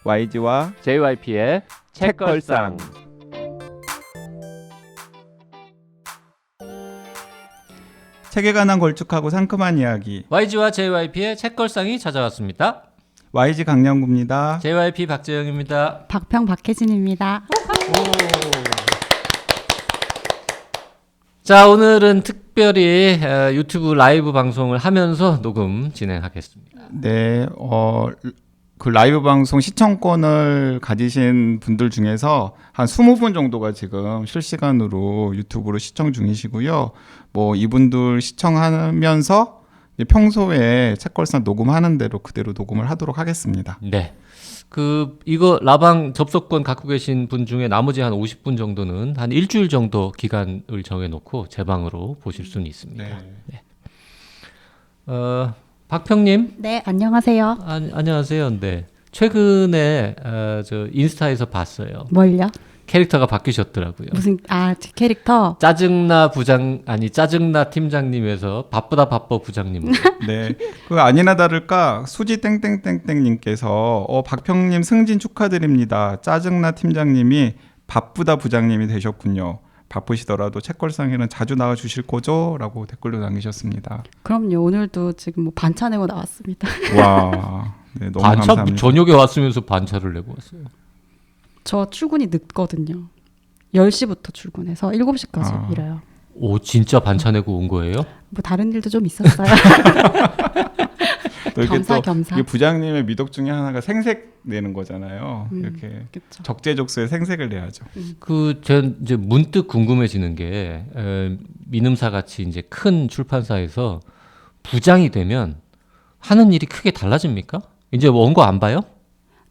YG와 JYP의 책걸상. 책에 관한 걸쭉하고 상큼한 이야기. YG와 JYP의 책걸상이 찾아왔습니다. YG 강량구입니다. JYP 박재영입니다. 박평 박혜진입니다. 자, 오늘은 특별히 유튜브 라이브 방송을 하면서 녹음 진행하겠습니다. 네, 그 라이브 방송 시청권을 가지신 분들 중에서 한 20분 정도가 지금 실시간으로 유튜브로 시청 중이시고요. 뭐 이분들 시청하면서 평소에 책걸상 녹음하는 대로 그대로 녹음을 하도록 하겠습니다. 네. 이거 라방 접속권 갖고 계신 분 중에 나머지 한 50분 정도는 한 일주일 정도 기간을 정해놓고 제 방으로 보실 수는 있습니다. 네. 박평님. 네, 안녕하세요. 안녕하세요. 네. 최근에 저 인스타에서 봤어요. 뭘요? 캐릭터가 바뀌셨더라고요. 무슨 제 캐릭터? 짜증나 팀장님에서 바쁘다 바빠 부장님으로. 네, 그 아니나 다를까 수지 땡땡땡땡님께서 박평님 승진 축하드립니다. 짜증나 팀장님이 바쁘다 부장님이 되셨군요. 바쁘시더라도 책걸상에는 자주 나와 주실 거죠? 라고 댓글로 남기셨습니다. 그럼요. 오늘도 지금 뭐 반차 내고 나왔습니다. 와, 네, 너무 감사합니다. 저녁에 왔으면서 반차를 내고 왔어요. 저 출근이 늦거든요. 10시부터 출근해서 7시까지 일해요. 오, 진짜 반차 내고 온 거예요? 뭐 다른 일도 좀 있었어요. 또 이게 겸사. 이게 부장님의 미덕 중에 하나가 생색 내는 거잖아요. 이렇게 그쵸. 적재적소에 생색을 내야죠. 전 이제 문득 궁금해지는 게 민음사 같이 이제 큰 출판사에서 부장이 되면 하는 일이 크게 달라집니까? 이제 원고 안 봐요?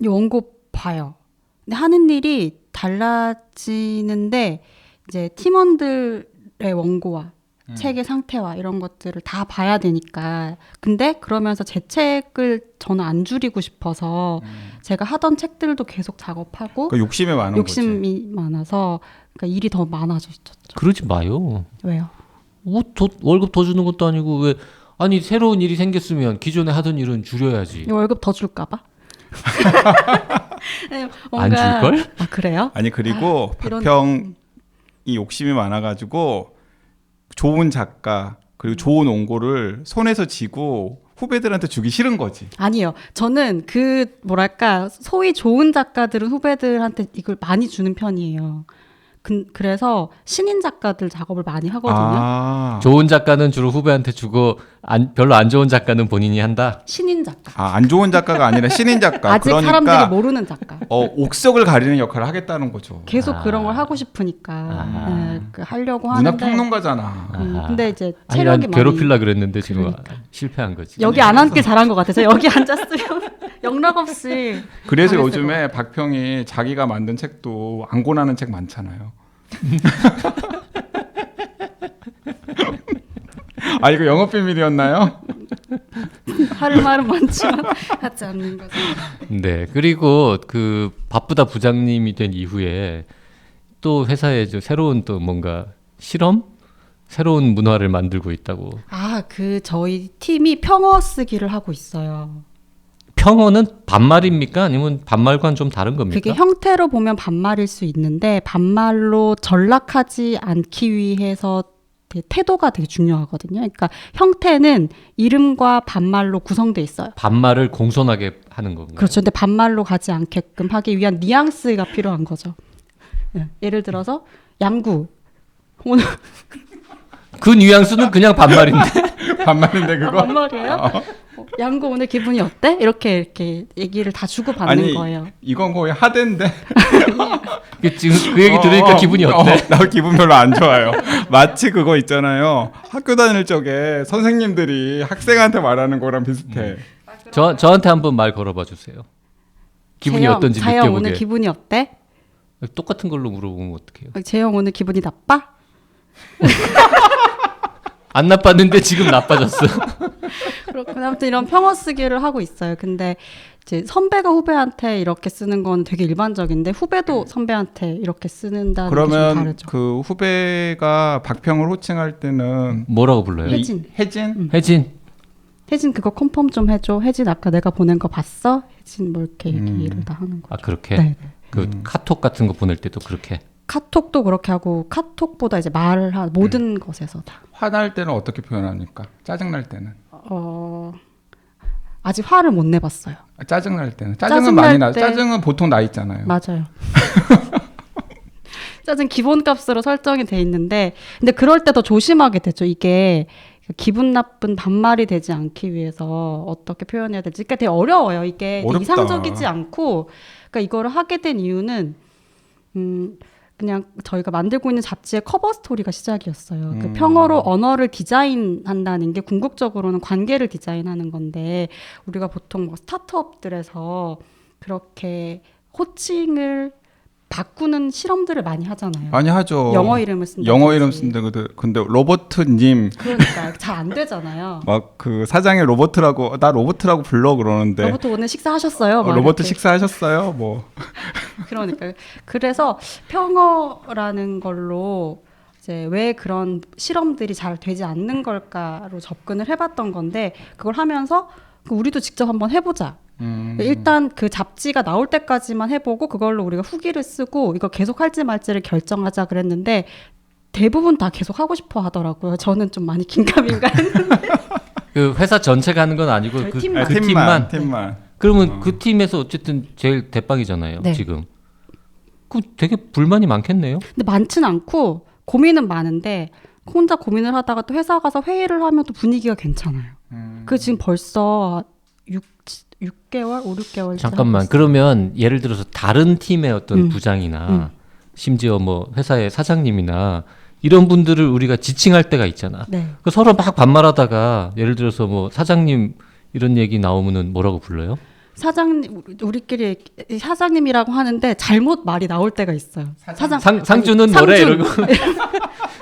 원고 봐요. 근데 하는 일이 달라지는데 이제 팀원들의 원고와 책의 상태와 이런 것들을 다 봐야 되니까. 근데 그러면서 제 책을 저는 안 줄이고 싶어서 제가 하던 책들도 계속 작업하고 그러니까 욕심이 많아서 그러니까 일이 더 많아졌죠. 그러지 마요. 왜요? 월급 더 주는 것도 아니고 왜 아니 새로운 일이 생겼으면 기존에 하던 일은 줄여야지. 월급 더 줄까 봐? 안 줄걸? 아, 그래요? 아니 그리고 박평이 욕심이 많아가지고 좋은 작가 그리고 좋은 원고를 손에서 쥐고 후배들한테 주기 싫은 거지. 아니요. 저는 소위 좋은 작가들은 후배들한테 이걸 많이 주는 편이에요. 그래서 신인 작가들 작업을 많이 하거든요. 좋은 작가는 주로 후배한테 주고 별로 안 좋은 작가는 본인이 한다. 신인 작가. 안 좋은 작가가 아니라 신인 작가. 아직 그러니까 사람들이 모르는 작가. 옥석을 가리는 역할을 하겠다는 거죠. 계속 그런 걸 하고 싶으니까 하려고 하는데. 문학평론가잖아. 근데 이제 아니, 체력이 난 괴롭히려 그랬는데 지금 그러니까. 실패한 거지. 여기 안 앉길 잘한 것 같아서 여기 앉았으면 영락 없이. 그래서 요즘에 박평이 자기가 만든 책도 안 권하는 책 많잖아요. 이거 영업 비밀이었나요? 할 말은 많지만 하지 않는 거죠. 네, 그리고 바쁘다 부장님이 된 이후에 또 회사에 새로운 또 뭔가 새로운 문화를 만들고 있다고. 저희 팀이 평어 쓰기를 하고 있어요. 평어는 반말입니까? 아니면 반말과는 좀 다른 겁니까? 그게 형태로 보면 반말일 수 있는데 반말로 전락하지 않기 위해서 태도가 되게 중요하거든요. 그러니까 형태는 이름과 반말로 구성돼 있어요. 반말을 공손하게 하는 건가요? 그렇죠. 근데 반말로 가지 않게끔 하기 위한 뉘앙스가 필요한 거죠. 예를 들어서 양구 오늘 그 뉘앙스는 그냥 반말인데. 반말인데 그거? 반말이에요? 양구 오늘 기분이 어때? 이렇게 얘기를 다 주고 받는 거예요. 이건 거의 하대인데. 지금 그 얘기 들으니까 기분이 어때? 나 기분 별로 안 좋아요. 마치 그거 있잖아요. 학교 다닐 적에 선생님들이 학생한테 말하는 거랑 비슷해. 저한테 한번 말 걸어봐 주세요. 기분이 어떤지 느껴보게. 재영 오늘 기분이 어때? 똑같은 걸로 물어보면 어떡해요? 재영 오늘 기분이 나빠? 안 나빴는데 지금 나빠졌어. 그렇구나. 아무튼 이런 평어 쓰기를 하고 있어요. 근데 이제 선배가 후배한테 이렇게 쓰는 건 되게 일반적인데 후배도 선배한테 이렇게 쓰는다는 게 좀 그러면 다르죠. 그 후배가 박평을 호칭할 때는 뭐라고 불러요? 혜진. 혜진? 혜진. 혜진 그거 컨펌 좀 해줘. 혜진 아까 내가 보낸 거 봤어? 혜진 뭐 이렇게 얘기를 다 하는 거죠. 아 그렇게 네. 그 카톡 같은 거 보낼 때도 그렇게. 카톡도 그렇게 하고 카톡보다 이제 말을 한 모든 것에서 다. 화날 때는 어떻게 표현합니까? 짜증날 때는? 아직 화를 못 내봤어요. 짜증날 때는? 짜증은 짜증날 많이 나. 때- 짜증은 보통 나 있잖아요. 맞아요. 짜증 기본값으로 설정이 돼 있는데 근데 그럴 때 더 조심하게 되죠. 이게 기분 나쁜 반말이 되지 않기 위해서 어떻게 표현해야 될지. 그러니까 되게 어려워요. 이게 어렵다. 이상적이지 않고 그러니까 이거를 하게 된 이유는 그냥 저희가 만들고 있는 잡지의 커버 스토리가 시작이었어요. 그 평어로 언어를 디자인한다는 게 궁극적으로는 관계를 디자인하는 건데 우리가 보통 뭐 스타트업들에서 그렇게 호칭을 바꾸는 실험들을 많이 하잖아요. 많이 하죠. 영어 이름을 쓴다. 영어 이름 쓴다. 근데 로버트님 그러니까 잘 안 되잖아요. 막 그 사장이 로버트라고 나 로버트라고 불러 그러는데 로버트 오늘 식사하셨어요? 막 로버트 이렇게. 식사하셨어요? 뭐 그러니까 그래서 평어라는 걸로 이제 왜 그런 실험들이 잘 되지 않는 걸까로 접근을 해봤던 건데 그걸 하면서 우리도 직접 한번 해보자. 일단 그 잡지가 나올 때까지만 해보고 그걸로 우리가 후기를 쓰고 이거 계속 할지 말지를 결정하자 그랬는데 대부분 다 계속 하고 싶어 하더라고요. 저는 좀 많이 긴가민가 했는데 그 회사 전체가 하는 건 아니고 저희 그, 팀만. 그 팀만. 팀만. 그러면 그 팀에서 어쨌든 제일 대빵이잖아요. 네. 지금. 그 되게 불만이 많겠네요. 근데 많지는 않고 고민은 많은데 혼자 고민을 하다가 또 회사 가서 회의를 하면 또 분위기가 괜찮아요. 그 지금 벌써 6개월, 5, 6개월 잠깐만. 그러면 예를 들어서 다른 팀의 어떤 부장이나 음. 심지어 뭐 회사의 사장님이나 이런 분들을 우리가 지칭할 때가 있잖아. 네. 그 서로 막 반말하다가 예를 들어서 뭐 사장님 이런 얘기 나오면은 뭐라고 불러요? 사장님 우리끼리 사장님이라고 하는데 잘못 말이 나올 때가 있어요. 상주는 뭐래 이러고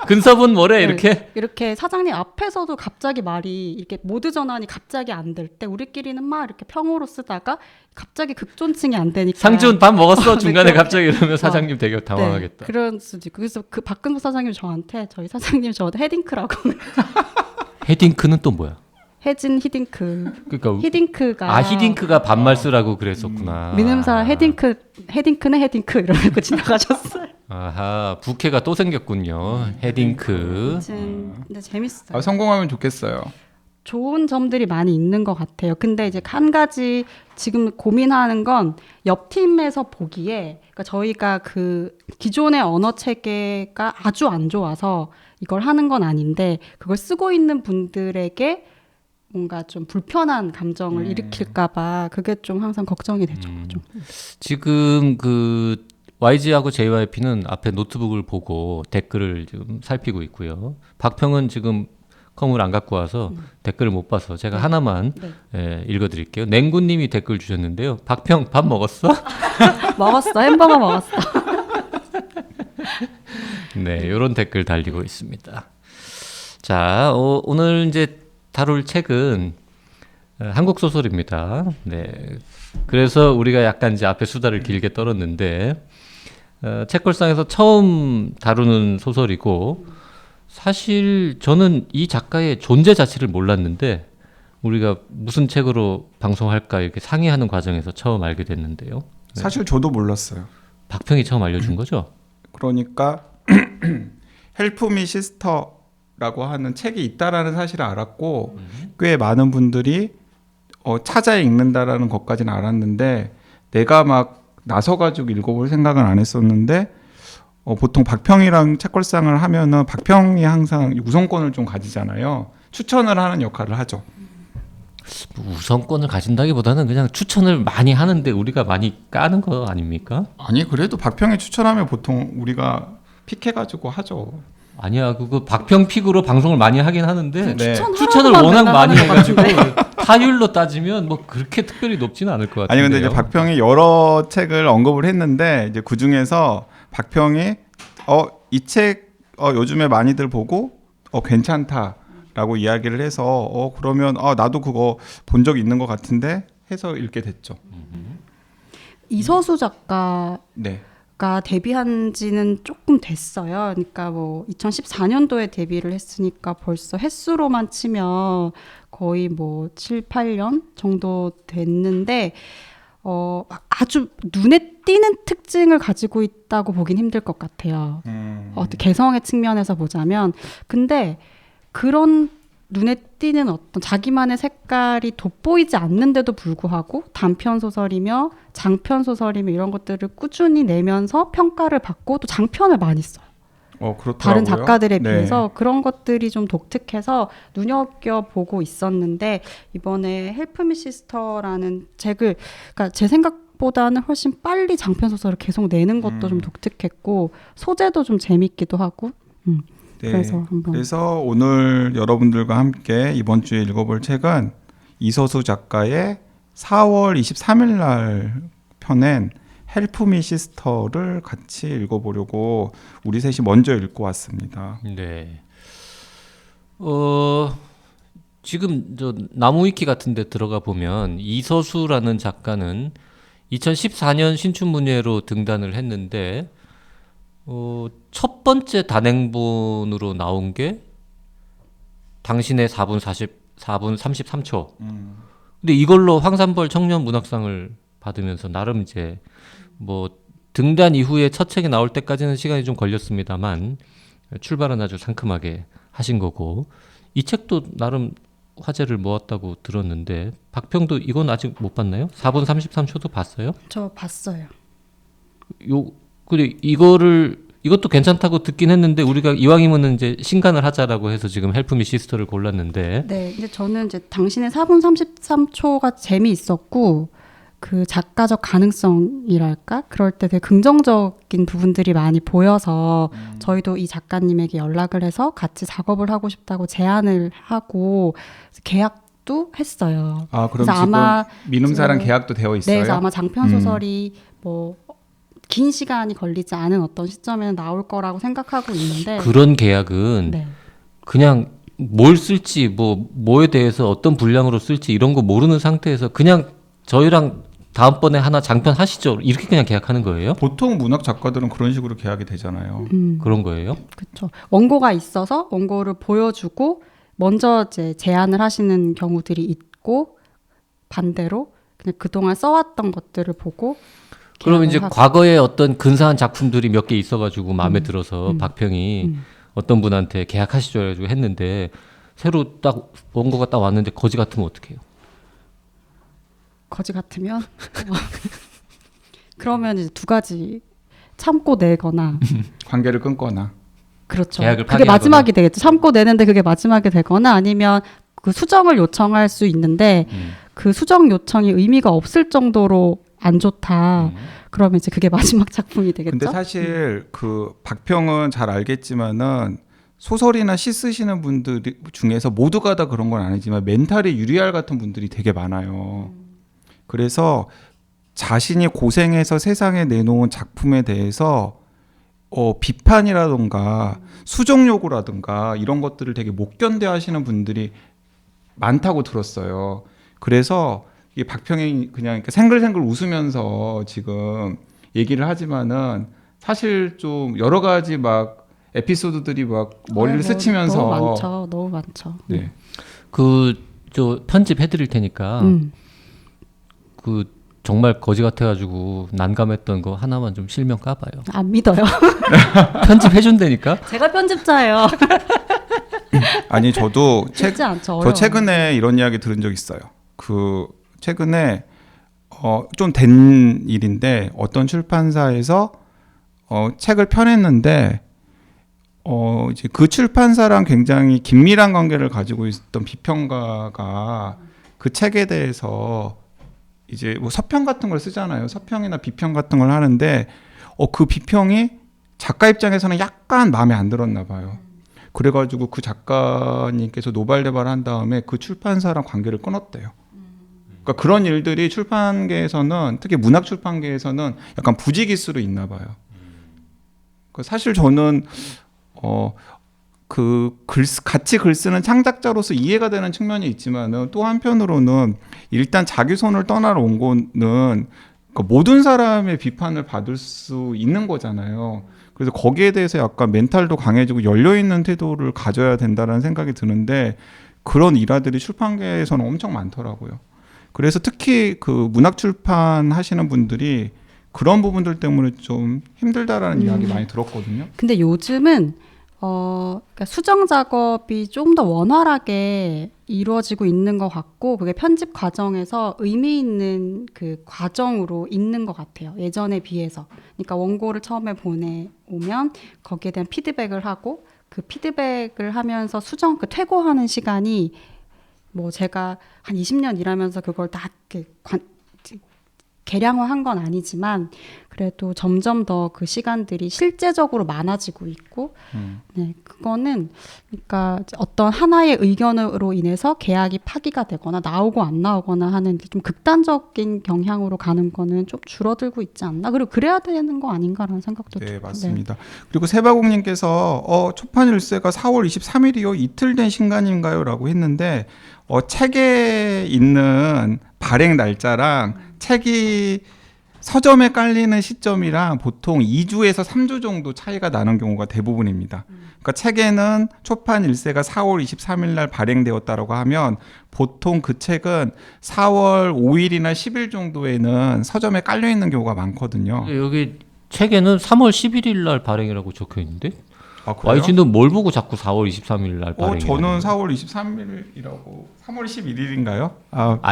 근섭은 뭐래 이렇게. 이렇게 사장님 앞에서도 갑자기 말이 이렇게 모드 전환이 갑자기 안 될 때 우리끼리는 막 이렇게 평어로 쓰다가 갑자기 극존칭이 안 되니까 상준 밥 먹었어 중간에 네, 갑자기 이러면 사장님 되게 당황하겠다. 네, 그런 수도 있고 그래서 그 박근수 사장님 저희 사장님 저한테 헤딩크라고 헤딩크는 또 뭐야? 혜진 히딩크 그러니까 히딩크가 히딩크가 반말 쓰라고 그랬었구나. 민음사 헤딩크는 헤딩크 이러고 지나가셨어요. 아하 부캐가 또 생겼군요. 헤딩크. 근데 재밌어요. 성공하면 좋겠어요. 좋은 점들이 많이 있는 것 같아요. 근데 이제 한 가지 지금 고민하는 건 옆 팀에서 보기에 그러니까 저희가 그 기존의 언어 체계가 아주 안 좋아서 이걸 하는 건 아닌데 그걸 쓰고 있는 분들에게 뭔가 좀 불편한 감정을 일으킬까봐 그게 좀 항상 걱정이 되죠. 좀. 지금 그 YG하고 JYP는 앞에 노트북을 보고 댓글을 지금 살피고 있고요. 박평은 지금 컴을 안 갖고 와서 댓글을 못 봐서 제가 하나만 읽어드릴게요. 냉구님이 댓글 주셨는데요. 박평 밥 먹었어? 먹었어. 햄버거 먹었어. 네, 이런 댓글 달리고 있습니다. 자, 오늘 이제 다룰 책은 한국 소설입니다. 네, 그래서 우리가 약간 이제 앞에 수다를 길게 떨었는데 책걸상에서 처음 다루는 소설이고 사실 저는 이 작가의 존재 자체를 몰랐는데 우리가 무슨 책으로 방송할까 이렇게 상의하는 과정에서 처음 알게 됐는데요. 네. 사실 저도 몰랐어요. 박평이 처음 알려준 거죠? 그러니까 헬프 미 시스터라고 하는 책이 있다라는 사실을 알았고 꽤 많은 분들이 찾아 읽는다라는 것까지는 알았는데 내가 막 나서가지고 읽어볼 생각은 안 했었는데 보통 박평이랑 책걸상을 하면은 박평이 항상 우선권을 좀 가지잖아요. 추천을 하는 역할을 하죠. 우선권을 가진다기보다는 그냥 추천을 많이 하는데 우리가 많이 까는 거 아닙니까? 아니 그래도 박평이 추천하면 보통 우리가 픽해가지고 하죠. 아니야, 그거 박평 픽으로 방송을 많이 하긴 하는데 네. 추천을 워낙 많이 해가지고 타율로 따지면 뭐 그렇게 특별히 높지는 않을 것 같아요. 아니 근데 이제 박평이 여러 책을 언급을 했는데 이제 그 중에서 박평이 이 책 요즘에 많이들 보고 괜찮다라고 이야기를 해서 그러면 나도 그거 본 적 있는 것 같은데 해서 읽게 됐죠. 이서수 작가가 네. 제가 데뷔한 지는 조금 됐어요. 그러니까 뭐 2014년도에 데뷔를 했으니까 벌써 횟수로만 치면 거의 뭐 7, 8년 정도 됐는데 아주 눈에 띄는 특징을 가지고 있다고 보긴 힘들 것 같아요. 개성의 측면에서 보자면. 근데 그런 눈에 띄는 어떤 자기만의 색깔이 돋보이지 않는데도 불구하고 단편 소설이며 장편 소설이며 이런 것들을 꾸준히 내면서 평가를 받고 또 장편을 많이 써요. 그렇더라고요. 다른 작가들에 네. 비해서 그런 것들이 좀 독특해서 눈여겨보고 있었는데 이번에 헬프 미 시스터라는 책을 그러니까 제 생각보다는 훨씬 빨리 장편 소설을 계속 내는 것도 좀 독특했고 소재도 좀 재밌기도 하고 네. 그래서 그래서 오늘 여러분들과 함께 이번 주에 읽어볼 책은 이서수 작가의 4월 23일 날 펴낸 헬프 미 시스터를 같이 읽어보려고 우리 셋이 먼저 읽고 왔습니다. 네. 지금 저 나무위키 같은 데 들어가 보면 이서수라는 작가는 2014년 신춘문예로 등단을 했는데 첫 번째 단행본으로 나온 게 당신의 4분 33초. 근데 이걸로 황산벌 청년 문학상을 받으면서 나름 이제 뭐 등단 이후에 첫 책이 나올 때까지는 시간이 좀 걸렸습니다만 출발은 아주 상큼하게 하신 거고 이 책도 나름 화제를 모았다고 들었는데 박평도 이건 아직 못 봤나요? 4분 33초도 봤어요? 저 봤어요. 그래 이것도 괜찮다고 듣긴 했는데 우리가 이왕이면은 이제 신간을 하자라고 해서 지금 헬프 미 시스터를 골랐는데 네, 이제 저는 이제 당신의 4분 33초가 재미있었고 그 작가적 가능성이랄까? 그럴 때 되게 긍정적인 부분들이 많이 보여서 저희도 이 작가님에게 연락을 해서 같이 작업을 하고 싶다고 제안을 하고 계약도 했어요. 그럼 그래서 지금 아마 민음사랑 계약도 되어 있어요? 네, 그래서 아마 장편 소설이 뭐 긴 시간이 걸리지 않은 어떤 시점에는 나올 거라고 생각하고 있는데 그런 계약은 네. 그냥 뭘 쓸지 뭐에 대해서 어떤 분량으로 쓸지 이런 거 모르는 상태에서 그냥 저희랑 다음번에 하나 장편 하시죠 이렇게 그냥 계약하는 거예요? 보통 문학 작가들은 그런 식으로 계약이 되잖아요. 그런 거예요? 그렇죠. 원고가 있어서 원고를 보여주고 먼저 이제 제안을 하시는 경우들이 있고 반대로 그냥 그동안 써왔던 것들을 보고 그럼 이제 하고. 과거에 어떤 근사한 작품들이 몇 개 있어가지고 마음에 들어서 박평이 어떤 분한테 계약하시죠 해가지고 했는데 새로 딱 원고가 딱 왔는데 거지 같으면 어떡해요? 거지 같으면 그러면 이제 두 가지 참고 내거나 관계를 끊거나. 그렇죠. 계약을 그게 파기하거나. 마지막이 되겠죠. 참고 내는데 그게 마지막이 되거나 아니면 그 수정을 요청할 수 있는데 그 수정 요청이 의미가 없을 정도로 안 좋다. 그러면 이제 그게 마지막 작품이 되겠죠. 근데 사실 그 박평은 잘 알겠지만은 소설이나 시 쓰시는 분들 중에서 모두가 다 그런 건 아니지만 멘탈이 유리알 같은 분들이 되게 많아요. 그래서 자신이 고생해서 세상에 내놓은 작품에 대해서 비판이라던가 수정 요구라든가 이런 것들을 되게 못 견뎌 하시는 분들이 많다고 들었어요. 그래서 이 박평이 그냥 이렇게 생글생글 웃으면서 지금 얘기를 하지만은 사실 좀 여러 가지 막 에피소드들이 막 머리를 스치면서 너무 많죠. 네. 저 편집해 드릴 테니까 그 정말 거지 같아가지고 난감했던 거 하나만 좀 실명 까봐요. 안 믿어요. 편집해 준다니까? 제가 편집자예요. 아니 저도 쉽지 않죠. 저 어려워요. 최근에 이런 이야기 들은 적 있어요. 그 최근에 좀 된 일인데 어떤 출판사에서 책을 펴냈는데 이제 그 출판사랑 굉장히 긴밀한 관계를 가지고 있었던 비평가가 그 책에 대해서 이제 뭐 서평 같은 걸 쓰잖아요. 서평이나 비평 같은 걸 하는데 그 비평이 작가 입장에서는 약간 마음에 안 들었나 봐요. 그래가지고 그 작가님께서 노발대발한 다음에 그 출판사랑 관계를 끊었대요. 그러니까 그런 일들이 출판계에서는 특히 문학 출판계에서는 약간 부지기수로 있나 봐요. 그러니까 사실 저는 같이 글 쓰는 창작자로서 이해가 되는 측면이 있지만은 또 한편으로는 일단 자기 손을 떠나러 온 거는 그러니까 모든 사람의 비판을 받을 수 있는 거잖아요. 그래서 거기에 대해서 약간 멘탈도 강해지고 열려있는 태도를 가져야 된다는 생각이 드는데 그런 일화들이 출판계에서는 엄청 많더라고요. 그래서 특히 그 문학 출판 하시는 분들이 그런 부분들 때문에 좀 힘들다라는 이야기 많이 들었거든요. 근데 요즘은 그러니까 수정 작업이 좀 더 원활하게 이루어지고 있는 것 같고 그게 편집 과정에서 의미 있는 그 과정으로 있는 것 같아요. 예전에 비해서. 그러니까 원고를 처음에 보내오면 거기에 대한 피드백을 하고 그 피드백을 하면서 수정 그 퇴고하는 시간이 뭐 제가 한 20년 일하면서 그걸 다 이렇게 계량화한 건 아니지만 그래도 점점 더 그 시간들이 실제적으로 많아지고 있고 네, 그거는 그러니까 어떤 하나의 의견으로 인해서 계약이 파기가 되거나 나오고 안 나오거나 하는 좀 극단적인 경향으로 가는 거는 좀 줄어들고 있지 않나? 그리고 그래야 되는 거 아닌가라는 생각도 네, 들어요. 맞습니다. 그리고 세바공님께서 초판 일세가 4월 23일이요? 이틀 된 신간인가요? 라고 했는데 책에 있는 발행 날짜랑 책이 서점에 깔리는 시점이랑 보통 2주에서 3주 정도 차이가 나는 경우가 대부분입니다. 그러니까 책에는 초판 일세가 4월 23일 날 발행되었다라고 하면 보통 그 책은 4월 5일이나 10일 정도에는 서점에 깔려 있는 경우가 많거든요. 여기 책에는 3월 11일 날 발행이라고 적혀 있는데 아, 그래요? YG는 뭘 보고 자꾸 4월 23일 날 발행이라고? 저는 4월 23일이라고 3월 11일인가요?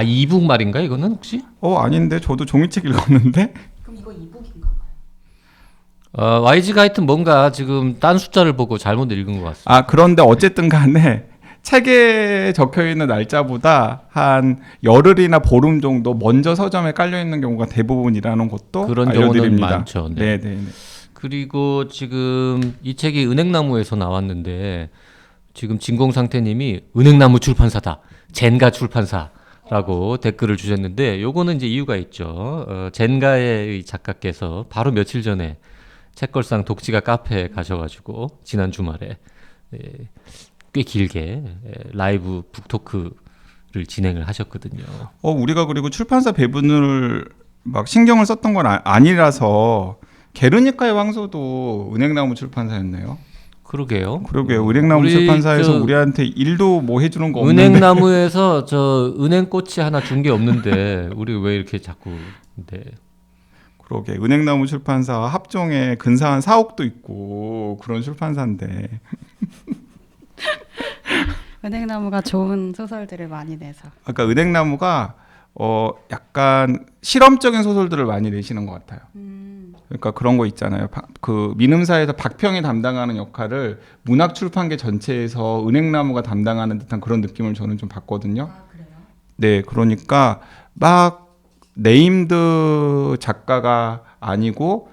이북 말인가 이거는 혹시? 아닌데 저도 종이책 읽었는데. 그럼 이거 이북인가 봐요. YG가 하여튼 뭔가 지금 딴 숫자를 보고 잘못 읽은 것 같습니다. 그런데 어쨌든 간에 책에 적혀 있는 날짜보다 한 열흘이나 보름 정도 먼저 서점에 깔려 있는 경우가 대부분이라는 것도 그런 알려드립니다. 경우는 많죠. 네, 네, 네. 그리고 지금 이 책이 은행나무에서 나왔는데 지금 진공상태님이 은행나무 출판사다, 젠가 출판사라고 댓글을 주셨는데 요거는 이제 이유가 있죠. 젠가의 작가께서 바로 며칠 전에 책걸상 독지가 카페에 가셔가지고 지난 주말에 꽤 길게 라이브 북토크를 진행을 하셨거든요. 우리가 그리고 출판사 배분을 막 신경을 썼던 건 아니라서 게르니카의 황소도 은행나무 출판사였네요. 그러게요. 은행나무 출판사에서 우리한테 일도 뭐 해주는 거 없는데. 은행나무에서 저 은행꽃이 하나 준 게 없는데 우리 왜 이렇게 자꾸 그러게 은행나무 출판사와 합종에 근사한 사옥도 있고 그런 출판사인데. 은행나무가 좋은 소설들을 많이 내서. 아까 은행나무가 약간 실험적인 소설들을 많이 내시는 것 같아요. 그러니까 그런 거 있잖아요. 그 민음사에서 박평이 담당하는 역할을 문학 출판계 전체에서 은행나무가 담당하는 듯한 그런 느낌을 저는 좀 받거든요. 그래요? 네, 그러니까 막 네임드 작가가 아니고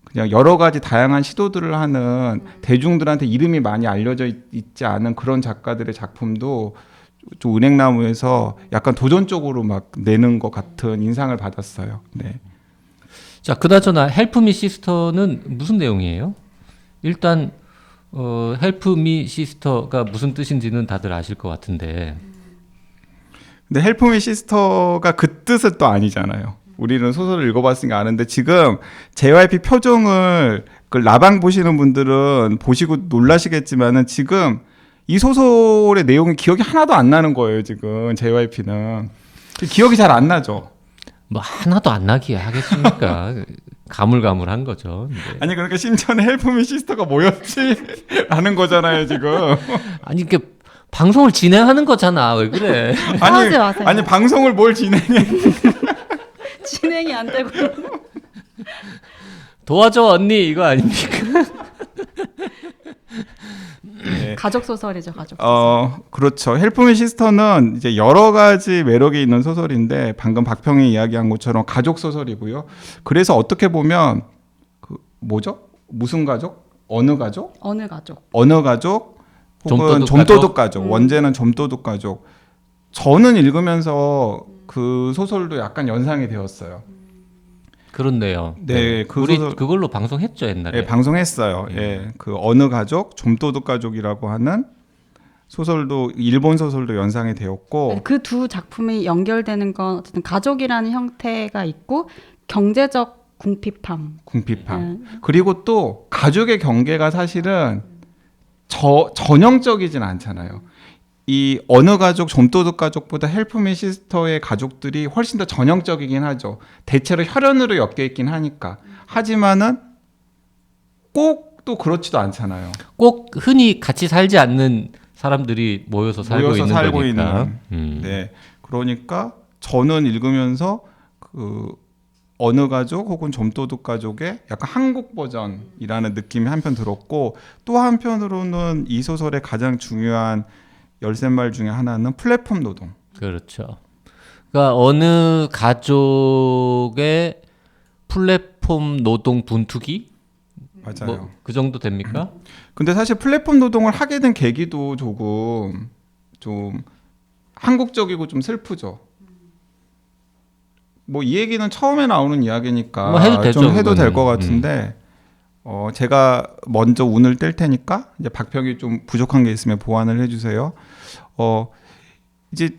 그냥 여러 가지 다양한 시도들을 하는 대중들한테 이름이 많이 알려져 있지 않은 그런 작가들의 작품도 좀 은행나무에서 약간 도전적으로 막 내는 것 같은 인상을 받았어요. 네. 자, 그나저나 헬프미 시스터는 무슨 내용이에요? 일단 헬프미 시스터가 무슨 뜻인지는 다들 아실 것 같은데. 근데 헬프미 시스터가 그 뜻은 또 아니잖아요. 우리는 소설을 읽어봤으니까 아는데 지금 JYP 표정을 그 라방 보시는 분들은 보시고 놀라시겠지만은 지금 이 소설의 내용이 기억이 하나도 안 나는 거예요. 지금 JYP는 기억이 잘 안 나죠. 뭐 하나도 안 나게 하겠습니까? 가물가물한 거죠. 네. 아니 그러니까 심지어는 헬프미 시스터가 뭐였지? 라는 거잖아요 지금. 아니 이게 방송을 진행하는 거잖아. 왜 그래? 하지 마세요. 아니 방송을 뭘 진행해? 진행이 안 되고. 도와줘 언니 이거 아닙니까? 네. 가족 소설이죠, 가족. 그렇죠. 헬프미 시스터는 이제 여러 가지 매력이 있는 소설인데 방금 박평이 이야기한 것처럼 가족 소설이고요. 그래서 어떻게 보면 그 뭐죠? 무슨 가족? 어느 가족? 어느 가족? 어느 가족? 혹은 좀도둑 가족. 원제는 좀도둑 가족. 저는 읽으면서 그 소설도 약간 연상이 되었어요. 그렇네요. 네, 그 우리 소설 그걸로 방송했죠 옛날에. 방송했어요. 그 어느 가족, 좀도둑 가족이라고 하는 소설도 일본 소설도 연상이 되었고 그 두 작품이 연결되는 건 어쨌든 가족이라는 형태가 있고 경제적 궁핍함. 궁핍함. 그리고 또 가족의 경계가 사실은 전형적이진 않잖아요. 이 어느 가족, 좀도둑 가족보다 헬프미 시스터의 가족들이 훨씬 더 전형적이긴 하죠. 대체로 혈연으로 엮여 있긴 하니까. 하지만은 꼭 또 그렇지도 않잖아요. 꼭 흔히 같이 살지 않는 사람들이 모여서 살고 있는 거니까. 네. 그러니까 저는 읽으면서 그 어느 가족 혹은 좀도둑 가족의 약간 한국 버전이라는 느낌이 한편 들었고 또 한편으로는 이 소설의 가장 중요한 열쇠말 중에 하나는 플랫폼 노동. 그렇죠. 그러니까 어느 가족의 플랫폼 노동 분투기? 맞아요. 뭐 그 정도 됩니까? 근데 사실 플랫폼 노동을 하게 된 계기도 조금 좀 한국적이고 좀 슬프죠. 뭐 이 얘기는 처음에 나오는 이야기니까 뭐 해도 되죠, 좀 해도 될 것 그거는. 같은데 제가 먼저 운을 뗄 테니까 이제 박평이 좀 부족한 게 있으면 보완을 해주세요. 이제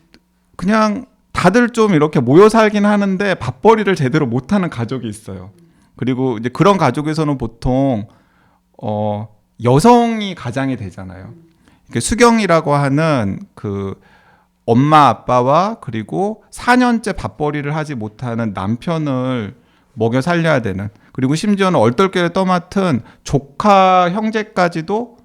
그냥 다들 좀 이렇게 모여 살긴 하는데 밥벌이를 제대로 못하는 가족이 있어요. 그리고 이제 그런 가족에서는 보통 여성이 가장이 되잖아요. 수경이라고 하는 그 엄마 아빠와 그리고 4년째 밥벌이를 하지 못하는 남편을 먹여 살려야 되는, 그리고 심지어는 얼떨결에 떠맡은 조카 형제까지도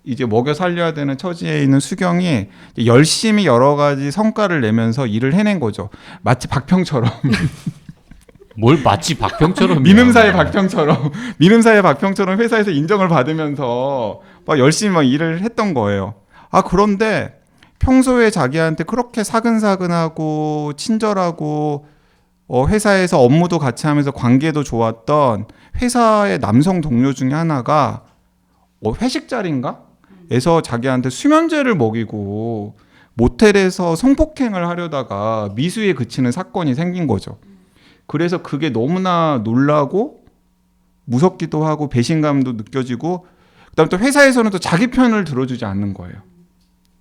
이제 먹여 살려야 되는 처지에 있는 수경이 열심히 여러 가지 성과를 내면서 일을 해낸 거죠. 마치 박평처럼. 뭘 마치 박평처럼 미음사의 박평처럼 회사에서 인정을 받으면서 막 열심히 막 일을 했던 거예요. 그런데 평소에 자기한테 그렇게 사근사근하고 친절하고 회사에서 업무도 같이 하면서 관계도 좋았던 회사의 남성 동료 중에 하나가 회식 자리인가? 에서 자기한테 수면제를 먹이고 모텔에서 성폭행을 하려다가 미수에 그치는 사건이 생긴 거죠. 그래서 그게 너무나 놀라고 무섭기도 하고 배신감도 느껴지고, 그다음에 또 회사에서는 또 자기 편을 들어주지 않는 거예요.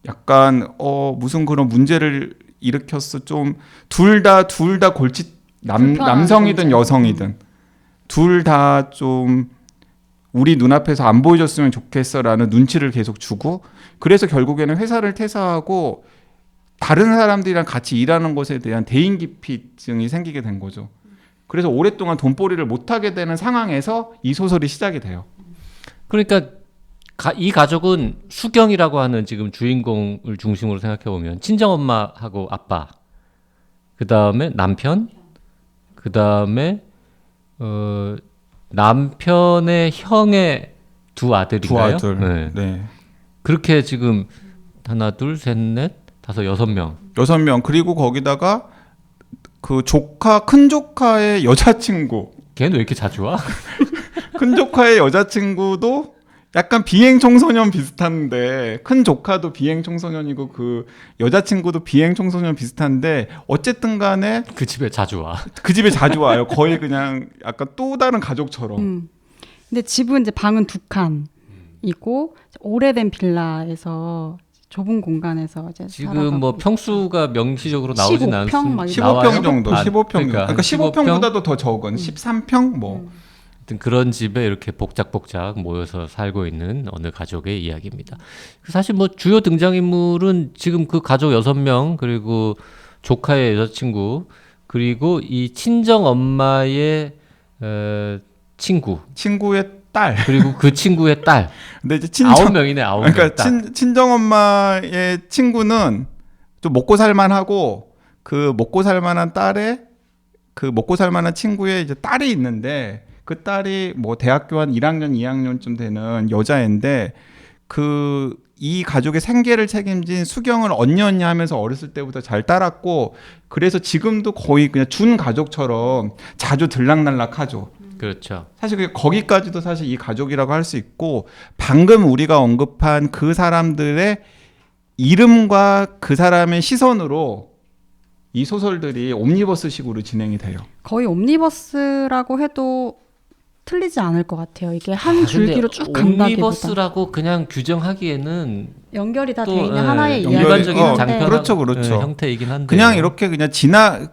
약간 무슨 그런 문제를 일으켰어. 좀 둘 다 골치 남성이든 여성이든 둘 다 좀 우리 눈앞에서 안 보여줬으면 좋겠어라는 눈치를 계속 주고, 그래서 결국에는 회사를 퇴사하고 다른 사람들이랑 같이 일하는 것에 대한 대인기피증이 생기게 된 거죠. 그래서 오랫동안 돈벌이를 못하게 되는 상황에서 이 소설이 시작이 돼요. 그러니까 이 가족은 수경이라고 하는 지금 주인공을 중심으로 생각해 보면 친정엄마하고 아빠, 그 다음에 남편, 그 다음에 남편의 형의 두 아들인가요? 두 아들. 네. 네. 그렇게 지금 하나, 둘, 셋, 넷, 다섯, 6명. 6명. 그리고 거기다가 그 큰 조카의 여자친구. 걔는 왜 이렇게 자주 와? 큰 조카의 여자친구도 약간 비행 청소년 비슷한데, 큰 조카도 비행 청소년이고 그 여자친구도 비행 청소년 비슷한데, 어쨌든 간에 그 집에 자주 와. 그 집에 자주 와요. 거의 그냥 약간 또 다른 가족처럼. 근데 집은 이제 방은 2칸이고 오래된 빌라에서 좁은 공간에서 이제 지금 뭐 평수가 명시적으로 나오진 15평 막 않습니다. 15평 정도. 15평. 그러니까 그러니까 15평보다도 더 적은 13평 뭐. 하여튼 그런 집에 이렇게 복작복작 모여서 살고 있는 어느 가족의 이야기입니다. 사실 뭐 주요 등장인물은 지금 그 가족 6명, 그리고 조카의 여자친구, 그리고 이 친정 엄마의 친구의 딸. 그리고 그 친구의 딸. 근데 이제 9명이네, 9명. 그러니까 친정 엄마의 친구는 좀 먹고 살만하고, 그 먹고 살만한 딸의 그 먹고 살만한 친구의 이제 딸이 있는데, 그 딸이 뭐 대학교 한 1학년, 2학년쯤 되는 여자애인데, 이 가족의 생계를 책임진 수경을 언니 하면서 어렸을 때부터 잘 따랐고, 그래서 지금도 거의 그냥 준 가족처럼 자주 들락날락하죠. 그렇죠. 사실 거기까지도 사실 이 가족이라고 할 수 있고, 방금 우리가 언급한 그 사람들의 이름과 그 사람의 시선으로 이 소설들이 옴니버스식으로 진행이 돼요. 거의 옴니버스라고 해도 틀리지 않을 것 같아요. 이게 한 줄기로 쭉 간다기보다 옴니버스라고 그냥 규정하기에는 연결이 다 돼 또, 있는 예, 하나의 연결이- 일반적인 이야기인데 장편한 그렇죠. 형태이긴 한데 그냥 이렇게 그냥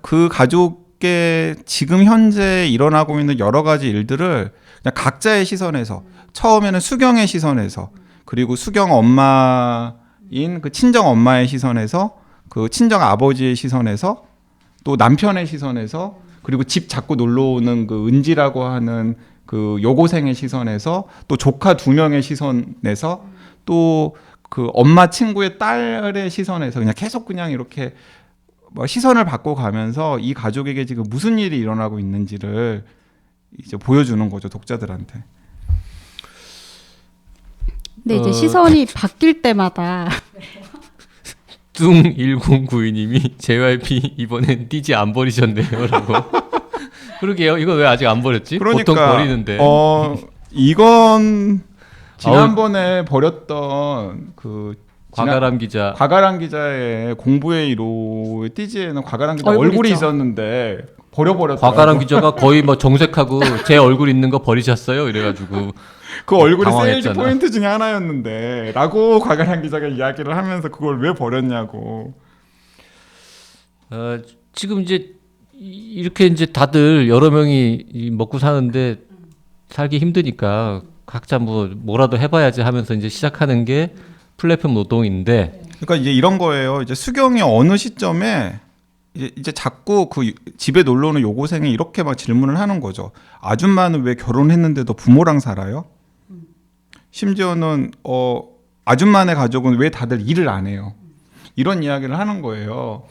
그 가족의 지금 현재 일어나고 있는 여러 가지 일들을 그냥 각자의 시선에서 처음에는 수경의 시선에서 그리고 수경 엄마인 그 친정 엄마의 시선에서 그 친정 아버지의 시선에서 또 남편의 시선에서 그리고 집 자꾸 놀러 오는 그 은지라고 하는 그 여고생의 시선에서 또 조카 2명의 시선에서 또 그 엄마 친구의 딸의 시선에서 그냥 계속 그냥 이렇게 뭐 시선을 바꿔가면서 이 가족에게 지금 무슨 일이 일어나고 있는지를 이제 보여주는 거죠, 독자들한테. 근데 이제 시선이 바뀔 때마다 뚱1092님이 JYP 이번엔 띠지 안 버리셨네요라고. 그러게요. 이거 왜 아직 안 버렸지? 보통 버리는데. 이건 지난번에 버렸던 그 과가람 기자. 과가람 기자의 공부의 1호 띠지에는 과가람 기자 얼굴 얼굴이 있죠. 있었는데 버려버렸어요. 과가람 기자가 거의 뭐 정색하고 제 얼굴 있는 거 버리셨어요? 이래가지고 그 얼굴이 세일즈 당황했잖아. 포인트 중에 하나였는데 라고 과가람 기자가 이야기를 하면서 그걸 왜 버렸냐고. 지금 이제 이렇게 이제 다들 여러 명이 먹고 사는데 살기 힘드니까 각자 뭐라도 해봐야지 하면서 이제 시작하는 게 플랫폼 노동인데. 그러니까 이제 이런 거예요. 이제 수경이 어느 시점에 이제 자꾸 그 집에 놀러 오는 여고생이 이렇게 막 질문을 하는 거죠. 아줌마는 왜 결혼했는데도 부모랑 살아요? 심지어는 아줌마네 가족은 왜 다들 일을 안 해요? 이런 이야기를 하는 거예요.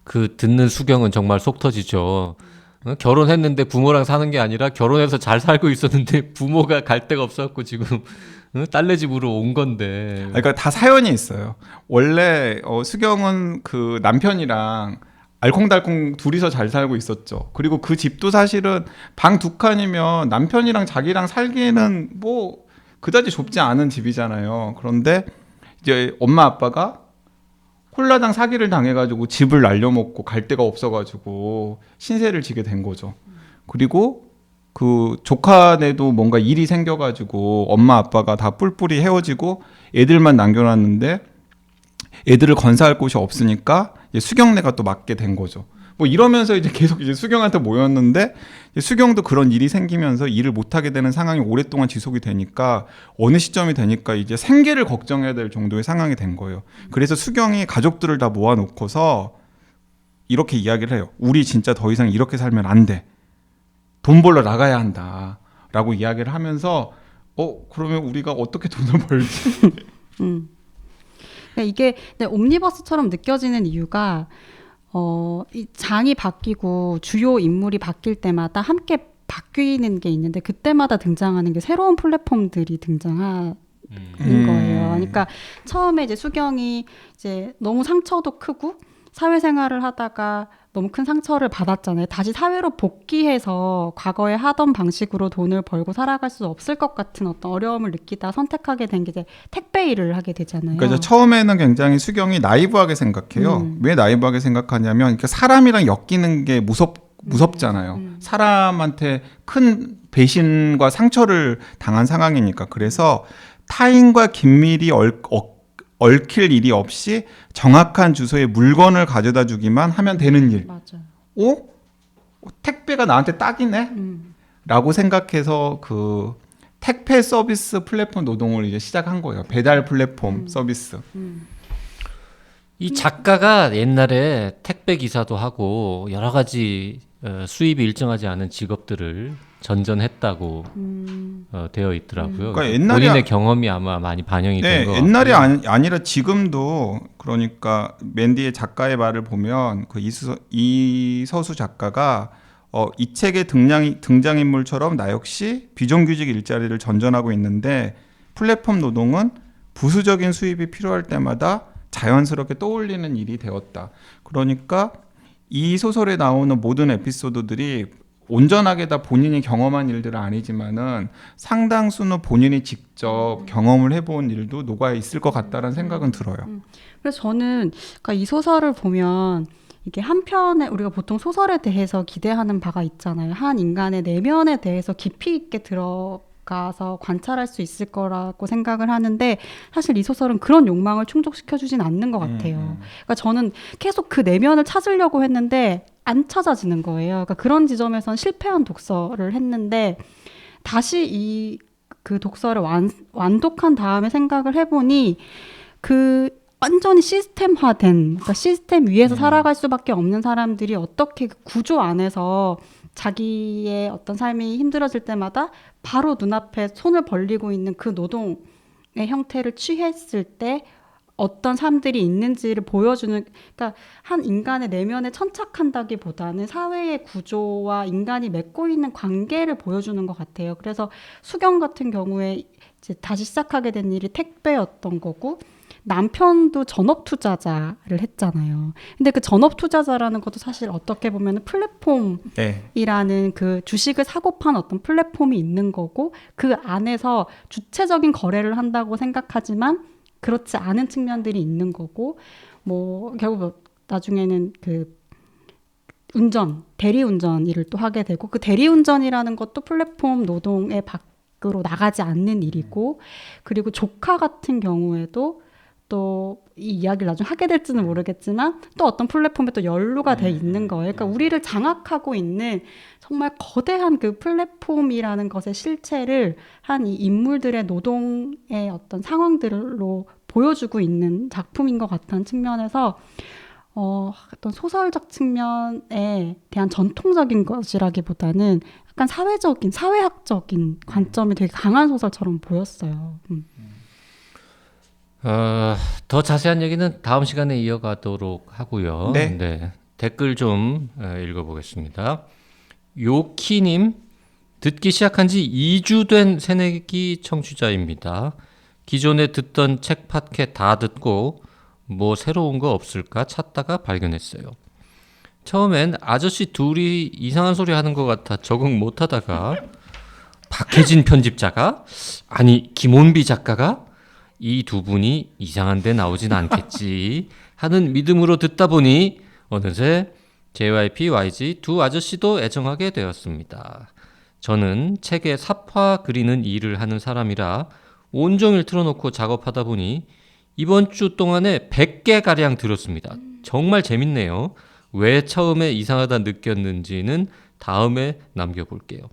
그 듣는 수경은 정말 속 터지죠. 결혼했는데 부모랑 사는 게 아니라 결혼해서 잘 살고 있었는데 부모가 갈 데가 없어갖고 지금 딸네 집으로 온 건데. 그러니까 다 사연이 있어요. 원래 수경은 그 남편이랑 알콩달콩 둘이서 잘 살고 있었죠. 그리고 그 집도 사실은 방 2칸이면 남편이랑 자기랑 살기에는 뭐 그다지 좁지 않은 집이잖아요. 그런데 이제 엄마 아빠가 홀라당 사기를 당해가지고 집을 날려먹고 갈 데가 없어가지고 신세를 지게 된 거죠. 그리고 그 조카네도 뭔가 일이 생겨가지고 엄마 아빠가 다 뿔뿔이 헤어지고 애들만 남겨놨는데 애들을 건사할 곳이 없으니까 이제 수경네가 또 맡게 된 거죠. 뭐 이러면서 이제 계속 이제 수경한테 모였는데 이제 수경도 그런 일이 생기면서 일을 못하게 되는 상황이 오랫동안 지속이 되니까 어느 시점이 되니까 이제 생계를 걱정해야 될 정도의 상황이 된 거예요. 그래서 수경이 가족들을 다 모아놓고서 이렇게 이야기를 해요. 우리 진짜 더 이상 이렇게 살면 안 돼. 돈 벌러 나가야 한다. 라고 이야기를 하면서 그러면 우리가 어떻게 돈을 벌지? 그러니까 이게 옴니버스처럼 느껴지는 이유가 이 장이 바뀌고 주요 인물이 바뀔 때마다 함께 바뀌는 게 있는데 그때마다 등장하는 게 새로운 플랫폼들이 등장하는 거예요. 그러니까 처음에 이제 수경이 이제 너무 상처도 크고 사회생활을 하다가 너무 큰 상처를 받았잖아요. 다시 사회로 복귀해서 과거에 하던 방식으로 돈을 벌고 살아갈 수 없을 것 같은 어떤 어려움을 느끼다 선택하게 된 게 이제 택배 일을 하게 되잖아요. 그러니까 처음에는 굉장히 수경이 나이브하게 생각해요. 왜 나이브하게 생각하냐면 그러니까 사람이랑 엮이는 게 무섭잖아요. 사람한테 큰 배신과 상처를 당한 상황이니까. 그래서 타인과 긴밀히 얽힐 일이 없이 정확한 주소에 물건을 가져다 주기만 하면 되는 일. 맞아요. 택배가 나한테 딱이네? 라고 생각해서 그 택배 서비스 플랫폼 노동을 이제 시작한 거예요. 배달 플랫폼 서비스. 이 작가가 옛날에 택배 기사도 하고 여러 가지 수입이 일정하지 않은 직업들을 전전했다고 되어 있더라고요. 그러니까 옛날에 본인의 경험이 아마 많이 반영이 된 거. 옛날이 아니라 지금도 그러니까 맨디의 작가의 말을 보면 그 이서수 작가가 이 책의 등장인물처럼 나 역시 비정규직 일자리를 전전하고 있는데 플랫폼 노동은 부수적인 수입이 필요할 때마다 자연스럽게 떠올리는 일이 되었다. 그러니까 이 소설에 나오는 모든 에피소드들이 온전하게 다 본인이 경험한 일들은 아니지만은 상당수는 본인이 직접 경험을 해본 일도 녹아 있을 것 같다라는 생각은 들어요. 그래서 저는 그러니까 이 소설을 보면 이게 한편에 우리가 보통 소설에 대해서 기대하는 바가 있잖아요. 한 인간의 내면에 대해서 깊이 있게 들어가서 관찰할 수 있을 거라고 생각을 하는데 사실 이 소설은 그런 욕망을 충족시켜주진 않는 것 같아요. 그러니까 저는 계속 그 내면을 찾으려고 했는데 안 찾아지는 거예요. 그러니까 그런 지점에선 실패한 독서를 했는데 다시 그 독서를 완독한 다음에 생각을 해보니 그 완전히 시스템화된, 그러니까 시스템 위에서 살아갈 수밖에 없는 사람들이 어떻게 그 구조 안에서 자기의 어떤 삶이 힘들어질 때마다 바로 눈앞에 손을 벌리고 있는 그 노동의 형태를 취했을 때 어떤 삶들이 있는지를 보여주는, 그러니까 한 인간의 내면에 천착한다기보다는 사회의 구조와 인간이 맺고 있는 관계를 보여주는 것 같아요. 그래서 수경 같은 경우에 이제 다시 시작하게 된 일이 택배였던 거고, 남편도 전업 투자자를 했잖아요. 근데 그 전업 투자자라는 것도 사실 어떻게 보면 플랫폼이라는 그 주식을 사고 판 어떤 플랫폼이 있는 거고, 그 안에서 주체적인 거래를 한다고 생각하지만 그렇지 않은 측면들이 있는 거고, 뭐 결국 나중에는 그 대리운전 일을 또 하게 되고, 그 대리운전이라는 것도 플랫폼 노동의 밖으로 나가지 않는 일이고, 그리고 조카 같은 경우에도 또 이 이야기를 나중에 하게 될지는 모르겠지만 또 어떤 플랫폼에 또 연루가 돼 있는 거예요. 그러니까 우리를 장악하고 있는 정말 거대한 그 플랫폼이라는 것의 실체를 한 이 인물들의 노동의 어떤 상황들로 보여주고 있는 작품인 것 같다는 측면에서 어떤 소설적 측면에 대한 전통적인 것이라기보다는 약간 사회학적인 관점이 되게 강한 소설처럼 보였어요. 더 자세한 얘기는 다음 시간에 이어가도록 하고요. 네. 댓글 좀 읽어보겠습니다. 요키님, 듣기 시작한 지 2주 된 새내기 청취자입니다. 기존에 듣던 책 팟캐 다 듣고 뭐 새로운 거 없을까 찾다가 발견했어요. 처음엔 아저씨 둘이 이상한 소리 하는 것 같아 적응 못하다가 박혜진 편집자가, 아니 김온비 작가가 이 두 분이 이상한 데 나오진 않겠지 하는 믿음으로 듣다 보니 어느새 JYP, YG 두 아저씨도 애정하게 되었습니다. 저는 책에 삽화 그리는 일을 하는 사람이라 온종일 틀어놓고 작업하다 보니 이번 주 동안에 100개가량 들었습니다. 정말 재밌네요. 왜 처음에 이상하다 느꼈는지는 다음에 남겨볼게요.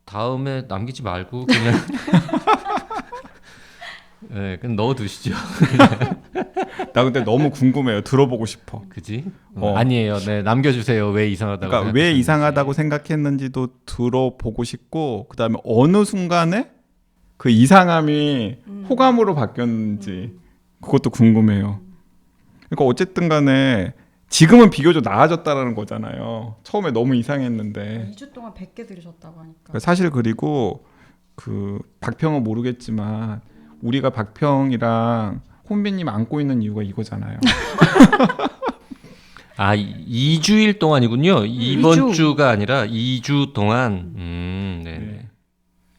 다음에 남기지 말고 그냥 네, 그냥 넣어두시죠. 나 근데 너무 궁금해요. 들어보고 싶어. 그지? 아니에요. 네, 남겨주세요. 왜 이상하다고? 그러니까 왜 이상하다고 생각했는지도 들어보고 싶고, 그다음에 어느 순간에 그 이상함이 호감으로 바뀌었는지 그것도 궁금해요. 그러니까 어쨌든 간에 지금은 비교적 나아졌다라는 거잖아요. 처음에 너무 이상했는데. 2주 동안 100개 들으셨다고 하니까. 사실 그리고 그 박평은 모르겠지만 우리가 박평이랑 혼비님 안고 있는 이유가 이거잖아요. 아, 2주일 동안이군요. 이번 주가 아니라 2주 동안. 네.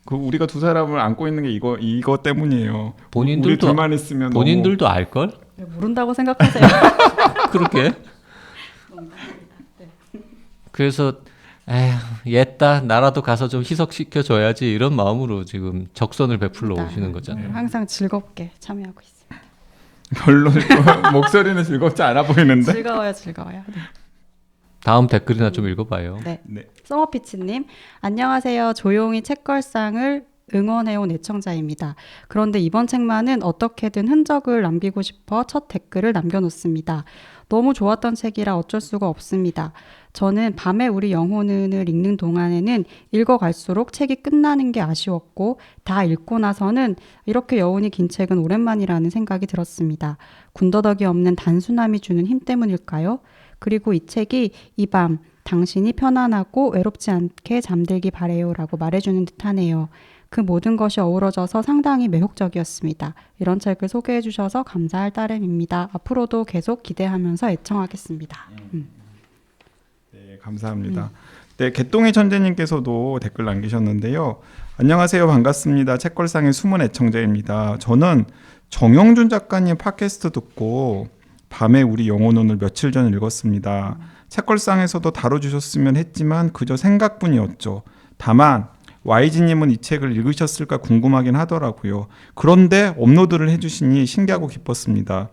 그 우리가 두 사람을 안고 있는 게 이거 때문이에요. 본인들도 우리 둘만 있으면 본인들도 알 걸? 네, 모른다고 생각하세요. 그렇게. 그래서 옛다 나라도 가서 좀 희석시켜 줘야지 이런 마음으로 지금 적선을 베풀러 오시는 거잖아요. 항상 즐겁게 참여하고 있습니다. 별로 목소리는 즐겁지 않아 보이는데. 즐거워요. 네. 다음 댓글이나 좀 읽어봐요. 네. 네. 서머피치님, 안녕하세요. 조용히 책걸상을 응원해온 애청자입니다. 그런데 이번 책만은 어떻게든 흔적을 남기고 싶어 첫 댓글을 남겨놓습니다. 너무 좋았던 책이라 어쩔 수가 없습니다. 저는 밤에 우리 영혼을 읽는 동안에는 읽어갈수록 책이 끝나는 게 아쉬웠고, 다 읽고 나서는 이렇게 여운이 긴 책은 오랜만이라는 생각이 들었습니다. 군더더기 없는 단순함이 주는 힘 때문일까요? 그리고 이 책이 이 밤 당신이 편안하고 외롭지 않게 잠들기 바래요 라고 말해주는 듯하네요. 그 모든 것이 어우러져서 상당히 매혹적이었습니다. 이런 책을 소개해 주셔서 감사할 따름입니다. 앞으로도 계속 기대하면서 애청하겠습니다. 네, 감사합니다. 네, 개똥의 천재님께서도 댓글 남기셨는데요. 안녕하세요. 반갑습니다. 책걸상의 숨은 애청자입니다. 저는 정영준 작가님 팟캐스트 듣고 밤에 우리 영혼론을 며칠 전 읽었습니다. 책걸상에서도 다뤄주셨으면 했지만 그저 생각뿐이었죠. 다만 YG님은 이 책을 읽으셨을까 궁금하긴 하더라고요. 그런데 업로드를 해주시니 신기하고 기뻤습니다.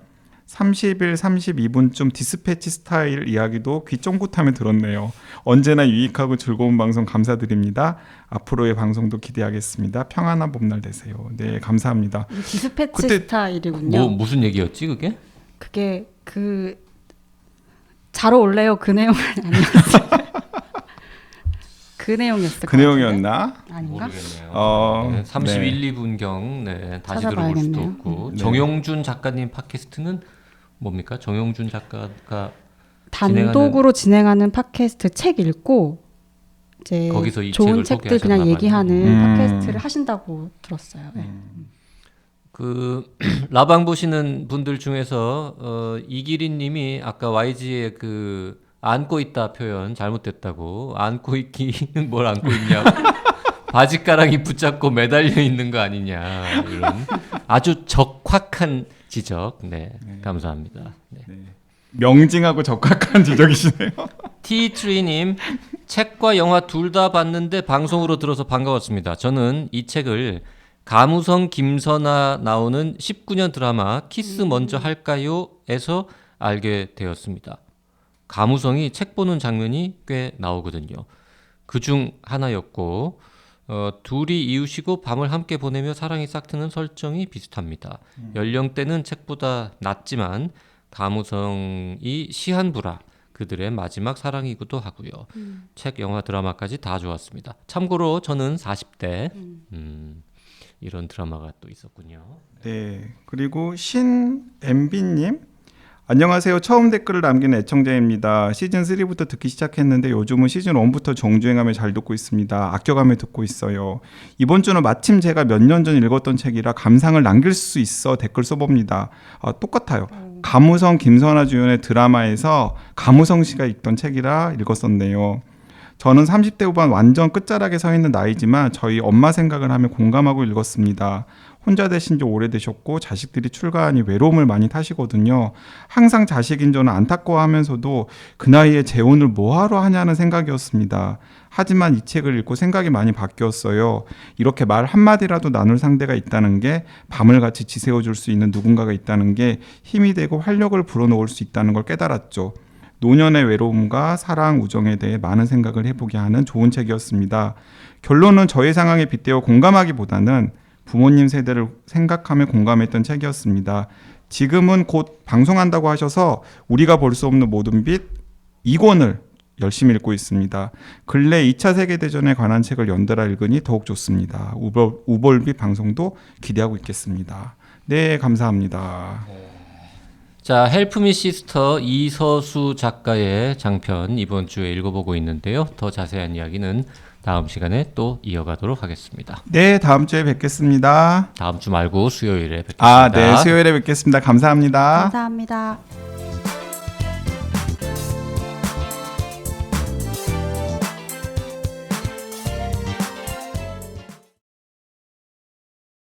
30일 32분쯤 디스패치 스타일 이야기도 귀 쫑긋하며 들었네요. 언제나 유익하고 즐거운 방송 감사드립니다. 앞으로의 방송도 기대하겠습니다. 평안한 봄날 되세요. 네, 감사합니다. 이 디스패치 그때 스타일이군요. 무슨 얘기였지 그게? 그게 잘 어울래요 그 내용은 아니었어요. 그 내용이었을 그 내용이었나? 아닌가? 모르겠네요. 네, 31, 네. 2분경 다시 들어볼 수도 찾아봐야겠네요. 없고 네. 정용준 작가님 팟캐스트는 뭡니까? 정용준 작가가 단독으로 진행하는 팟캐스트 책 읽고 이제 거기서 이 좋은 책을 책들 그냥 소개하셨나 얘기하는 봐요. 팟캐스트를 하신다고 들었어요. 네. 그 라방 보시는 분들 중에서 이기린님이 아까 YG의 그 안고 있다 표현 잘못됐다고. 안고 있기는 뭘 안고 있냐? 바지가랑이 붙잡고 매달려 있는 거 아니냐? 이런 아주 적확한 지적. 네, 감사합니다. 네. 명징하고 적확한 지적이시네요. T3님 책과 영화 둘 다 봤는데 방송으로 들어서 반가웠습니다. 저는 이 책을 가무성 김선아 나오는 19년 드라마 키스 먼저 할까요? 에서 알게 되었습니다. 가무성이 책 보는 장면이 꽤 나오거든요. 그중 하나였고 둘이 이웃이고 밤을 함께 보내며 사랑이 싹트는 설정이 비슷합니다. 연령대는 책보다 낮지만 가무성이 시한부라 그들의 마지막 사랑이기도 하고요. 책, 영화, 드라마까지 다 좋았습니다. 참고로 저는 40대 이런 드라마가 또 있었군요. 네. 그리고 신엠비님 안녕하세요. 처음 댓글을 남기는 애청자입니다. 시즌 3부터 듣기 시작했는데 요즘은 시즌 1부터 정주행하며 잘 듣고 있습니다. 아껴가며 듣고 있어요. 이번 주는 마침 제가 몇 년 전 읽었던 책이라 감상을 남길 수 있어 댓글 써봅니다. 똑같아요. 가무성 김선아 주연의 드라마에서 가무성 씨가 읽던 책이라 읽었었네요. 저는 30대 후반 완전 끝자락에 서 있는 나이지만 저희 엄마 생각을 하며 공감하고 읽었습니다. 혼자 되신 지 오래되셨고 자식들이 출가하니 외로움을 많이 타시거든요. 항상 자식인 저는 안타까워하면서도 그 나이에 재혼을 뭐하러 하냐는 생각이었습니다. 하지만 이 책을 읽고 생각이 많이 바뀌었어요. 이렇게 말 한마디라도 나눌 상대가 있다는 게, 밤을 같이 지새워줄 수 있는 누군가가 있다는 게 힘이 되고 활력을 불어넣을 수 있다는 걸 깨달았죠. 노년의 외로움과 사랑, 우정에 대해 많은 생각을 해보게 하는 좋은 책이었습니다. 결론은 저의 상황에 빗대어 공감하기보다는 부모님 세대를 생각하며 공감했던 책이었습니다. 지금은 곧 방송한다고 하셔서 우리가 볼 수 없는 모든 빛 2권을 열심히 읽고 있습니다. 근래 2차 세계대전에 관한 책을 연달아 읽으니 더욱 좋습니다. 우벌빛 방송도 기대하고 있겠습니다. 네, 감사합니다. 자, 헬프미 시스터 이서수 작가의 장편 이번 주에 읽어보고 있는데요. 더 자세한 이야기는 다음 시간에 또 이어가도록 하겠습니다. 네, 다음 주에 뵙겠습니다. 다음 주 말고 수요일에 뵙겠습니다. 네, 수요일에 뵙겠습니다. 감사합니다. 감사합니다.